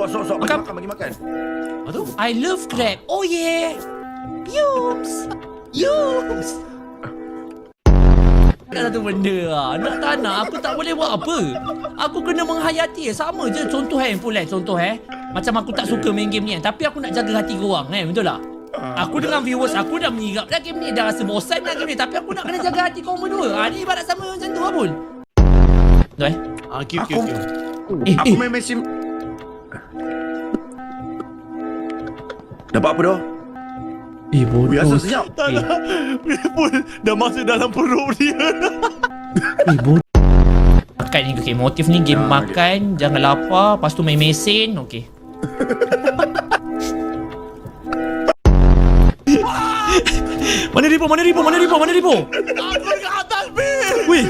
Suap. Bagi makan. Apa tu? I love crab. Oh yeah. Yums. Ada satu benda lah. Nak tak nak, aku tak boleh buat apa. Aku kena menghayati. Sama je contoh contoh macam aku tak suka main game ni kan. Tapi aku nak jaga hati korang kan. Betul tak? Aku dengan viewers aku dah menyirap dah game ni. Dah rasa bosan dah game ni. Tapi aku nak kena jaga hati korang berdua. Ni ibarat sama macam tu lah pun. Betul Aku main sim. Dapat apa dah? Bodoh. Biasa senyap. Tak nak. Pun dah masuk dalam perut dia. Bodoh. Makan ni, okay. Motif ni game makan, jangan lapar, lepas tu main mesin, okay. Mana ribu? Aku dekat atas, Bil. Wih.